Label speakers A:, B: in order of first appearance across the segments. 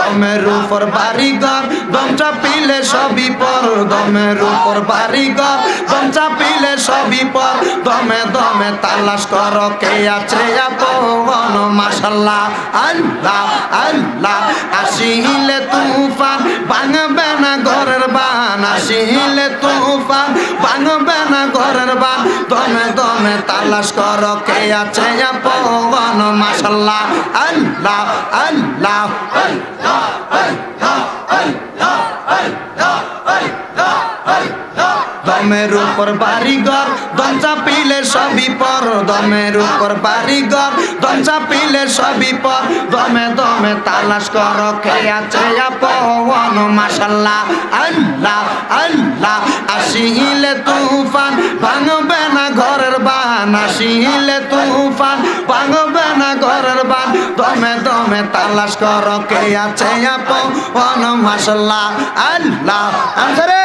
A: দমের উপর বাড়িঘর দম চাপিলে সবই পর দমের উপর বাড়িঘর দম চাপিলে সবই পর দমে দমে তালাশ করো কে আছে আপন মাশাআল্লাহ আল্লাহ আল্লাহ আসিলে তুফান ভাঙবে না ঘরের বান আসিলে তুফান ভাঙবে না ঘরের বান দমে দমে তালাশ করো কে আছে আপন মাশাআল্লাহ আল্লাহ আল্লাহ আল্লাহ আল্লাহ আল্লাহ আল্লাহ আল্লাহ দমের উপর বাড়িঘর দম চাপিলে সবই পর দমের উপর বাড়িঘর দম চাপিলে সবই পর দমে দমে তালাশ করো কে আছে আপন মাশাআল্লাহ আল্লাহ আল্লাহ আসিলে তুফান ভাঙবে না ঘরের বান আসিলে তুফান ভাঙবে না ঘরের বান দমে দমে তালাশ করো কে আছে আপন মাশাআল্লাহ আল্লাহ আনসারে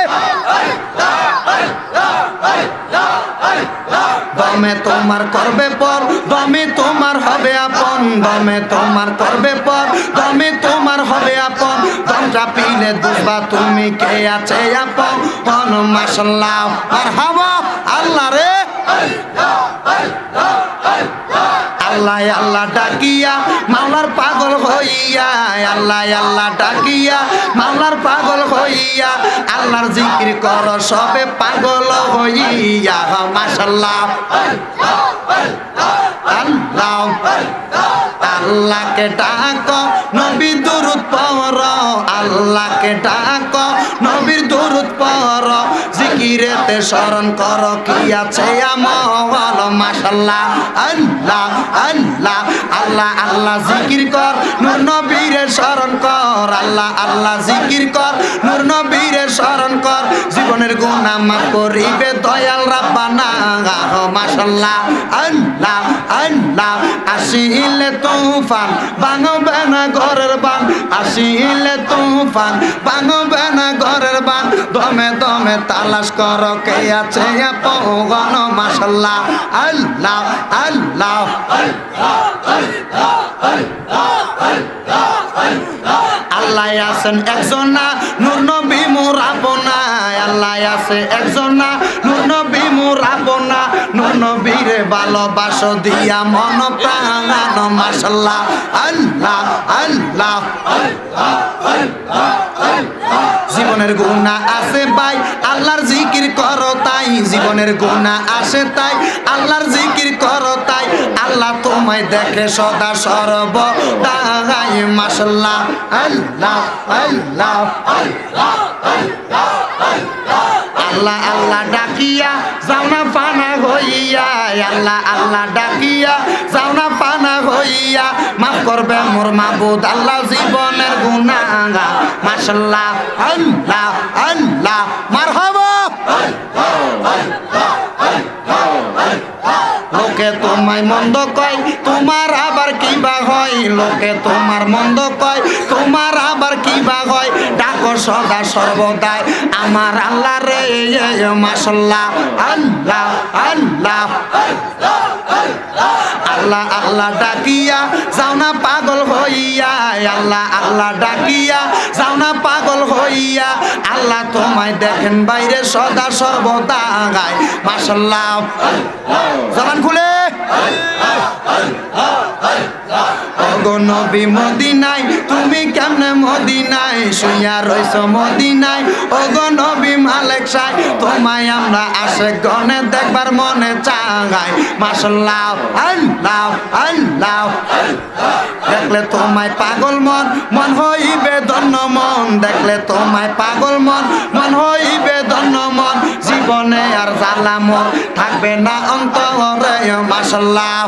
A: দমে তোমার করবে পর দমে তোমার হবে আপন দমে তোমার করবে পর দমে তোমার হবে আপন দম চাপিলে বুঝবা তুমি কে আছে আপন মাশাআল্লাহ মারহাবা আল্লাহ রে আল্লাহ আল্লাহ ডাকিয়া মাওলার পাগল হইয়া আল্লাহ আল্লাহ ডাকিয়া মাওলার পাগল হইয়া আল্লাহর জিকির কর সবে পাগল হইয়া মাশাআল্লাহ আল্লাহ আল্লাহকে ডাকো নবী দুরূদ পড়ো আল্লাহকে ডাকো নবীর দুরূদ পড়ো জিকিরেতে স্মরণ করো কি আছে আমল মাশাআল্লাহ আল্লাহ আল্লাহ আল্লাহ আল্লাহ জিকির কর নূর নবীরে স্মরণ কর আল্লাহ আল্লাহ জিকির কর নূর নবীরে স্মরণ কর জীবনের গুনাহ মাফ করিবে দয়াল রাব্বানা মাশাআল্লাহ আল্লাহ আল্লাহ আসিলে তুফান ভাঙবে না ঘরের বান আসিলে তুফান ভাঙবে না ঘরের বান দমে দমে তালাশ করো কে আছে আপন মাশাআল্লাহ আল্লাহ আল্লাহ আল্লাহ আছেন একজন না নূর নবী মোর আপনা আল্লাহ আছে একজন না নূর নবী মোর আপনা নূর নবীরে ভালোবাসো দিয়া মন প্রাণ মাশাআল্লাহ আল্লাহ আল্লাহ জীবনের গুনাহ আছে ভাই আল্লাহর জিকির করো তাই জীবনের গুনাহ আসে তাই আল্লাহর জিকির করো তাই আল্লাহ তোমায় দেখে সদা সর্বদাই মাশাআল্লাহ আল্লাহ আল্লাহ আল্লাহ আল্লাহ ডাকিয়া যাও না ফানা হইয়া আল্লাহ আল্লাহ ডাকিয়া যাও না ফানা হইয়া মাফ করবে মোর মাবুদ আল্লাহ জীবনের গুনাহ মাশাআল্লাহ আল্লাহ আল্লাহ মারহাবা লোকে তোমায় মন্দ কয় তোমার আবার কিবা হয় লোকে তোমার মন্দ কয় তোমার আবার কিবা হয় ডাকো সদা সর্বদাই আমার আল্লাহ রে মাশাআল্লাহ আল্লাহ আল্লাহ আল্লাহ আল্লাহ ডাকিয়া যাও না পাগল হইয়া আল্লাহ আল্লাহ ডাকিয়া যাও না পাগল হইয়া আল্লাহ তোমায় দেখেন বাইরে সদা সর্বদা গায় মাশাআল্লাহ জবান খুলে ওগো নবী মদিনায় তুমি কেমনে মদিনায় শুইয়া রইছো মদিনায় ওগো নবী মালিক সাই তোমায় আমরা আশিক গনে দেখবার মনে চায় মাশাআল্লাহ আল্লাহ আল্লাহ দেখলে তোমায় পাগল মন মন হইবে ধন্য মন দেখলে তোমায় পাগল মন মন হইবে ধন্য মন জীবনে আর জ্বালা মন থাকবে না অন্তরে মাশাআল্লাহ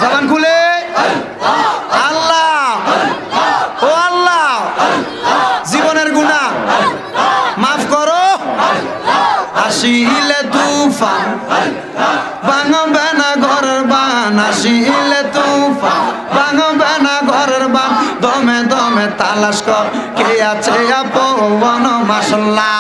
A: জবান খুলে আল্লাহ ও আল্লাহ জীবনের গুনাহ মাফ করো আসিলে তুফান ভাঙবে না ঘরের বান আসিলে তুফান ভাঙবে না ঘরের বান দমে দমে তালাশ কর কে আছে আপন মাশাআল্লাহ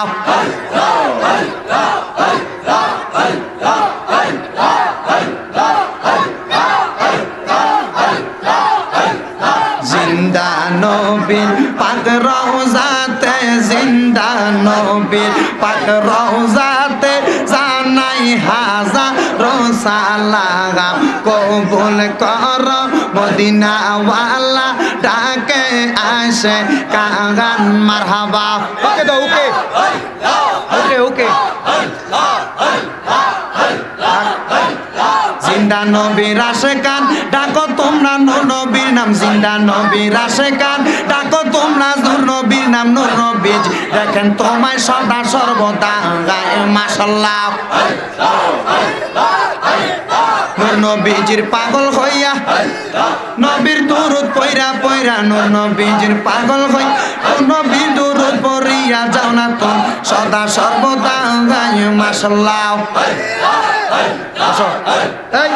A: নবীর পাক রওজাতে জানাই হাজার সালাম কবুল কর মদিনা ওয়ালা ডাকে আসে কাগান মারহাবা ওকে দাও ওকে ওকে জিন্দা নবীর আশেকান ডাকো তোমরা নূর নবীর নাম জিন্দা নবীর আশেকান ডাকো তোমরা নূর নবীর নাম নূর নবীজ দেখেন তোমায় সদা সর্বদা গায়ে মাশাআল্লাহ নূর নবীজির পাগল হইয়া নবীর দুরূদ পয়রা পয়রা নূর নবীজির পাগল হই নবীর দুরূদ পড়িয়া যাও না তো সদা সর্বদা গায়ে মাশাআল্লাহ আসো এই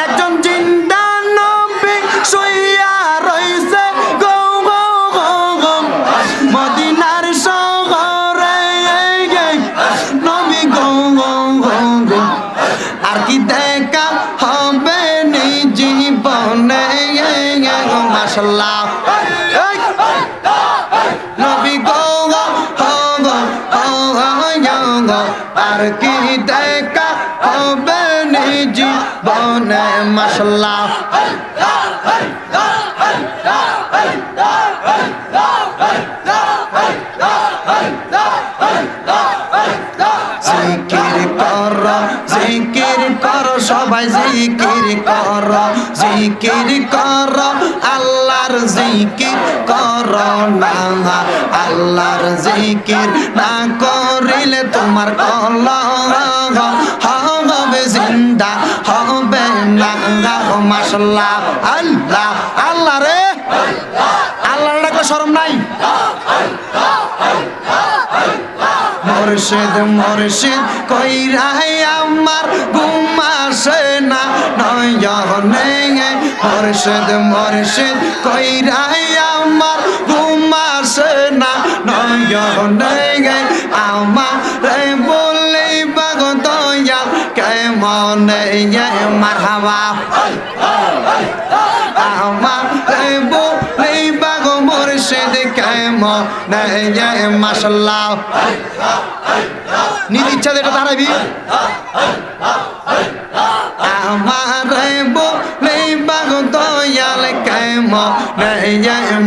A: একজন জিন্দা নবী শুইয়া রইছে গো গো গো মদিনার শহরে নবী গো গো গো আর কি দেখা হবে নি জীবনে মাশাআল্লাহ নবী গো আর কি দেখা হবে নি জীবনে মাশাআল্লাহ জিকির কর সবাই জিকির কর আল্লাহর জিকির কর না আল্লাহর জিকির না করিলে তোমার কলহ হবে জিন্দা হবে না মাশাআল্লাহ আল্লাহ আল্লাহ রে আল্লাহর ডাকলে শরম নাই মুর্শিদ মুর্শিদ কইরাই আমার ঘুম আসে না নয়নে মুর্শিদ মুর্শিদ কইরাই আমার ঘুম আসে না নয়নে আমারে বলে বাগো দয়াল কেমন মারহাবা আমারে বলে বাগো মুর্শিদ কেমন মাশাআল্লাহ নিজ ইচ্ছা এটা দাঁড়াবি আমারে বলে বাগো দয়াল কেমন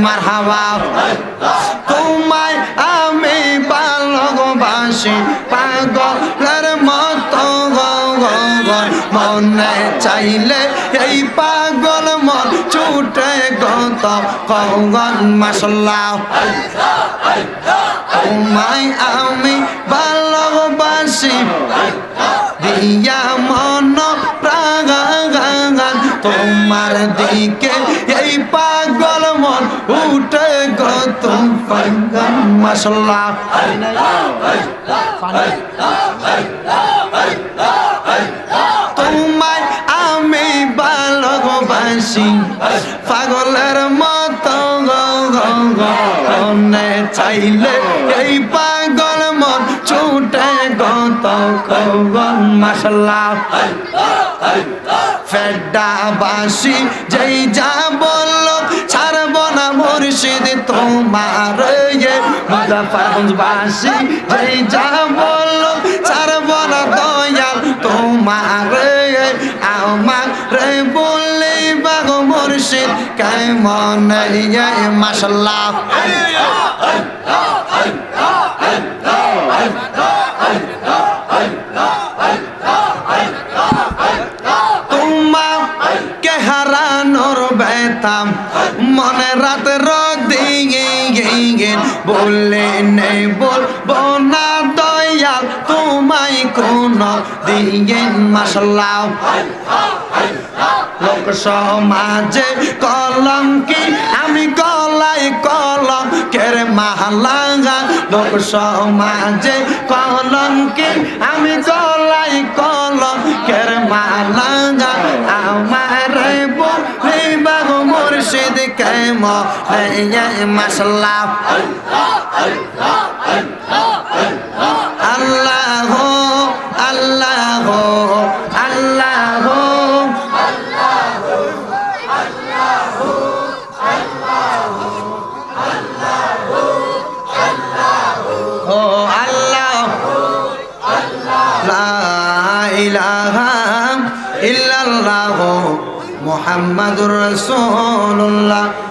A: মারহাবা তোমায় আমি ভালোবাসি পাগলের মতো মনে চাইলে এই পাগল মন ছুটে গত কগন মাশাআল্লাহ তোমায় আমি ভালোবাসি দিয়া মন প্রাণ তোমার দিকে এই পাগল মন উঠে গত পাগল মাশাআল্লাহ তোমায় আমি ভালোবাসি পাগলের মতো মনে চাইলে এই পাগল মন ছুটে গত কগন মাশাআল্লাহ ফেডাবাসী যেই যা বলল ছাড়ব না মুর্শিদ তোমার মুজাফফরগঞ্জবাসী যেই যা বলল ছাড়ব না দয়াল তোমার আমার বললে বাগো মুর্শিদ কেমন মাশাআল্লাহ তোমাকে হারানোর ব্যথা মনে রাত রদিন বললে নেই বলবো না দয়াল তোমায় কোন দিন মাশাআল্লাহ লোক সমাজে কলঙ্কি আমি গলায় কলঙ্কের মালা লোক সমাজে কলঙ্কি আমি গলায় কলঙ্কের মালা আমার বলে বাগো মুর্শিদ কেমন মাশাআল্লাহ আল্লাহ আল্লাহ আল্লাহ ইলাহা ইল্লাল্লাহু মুহাম্মাদুর রাসূলুল্লাহ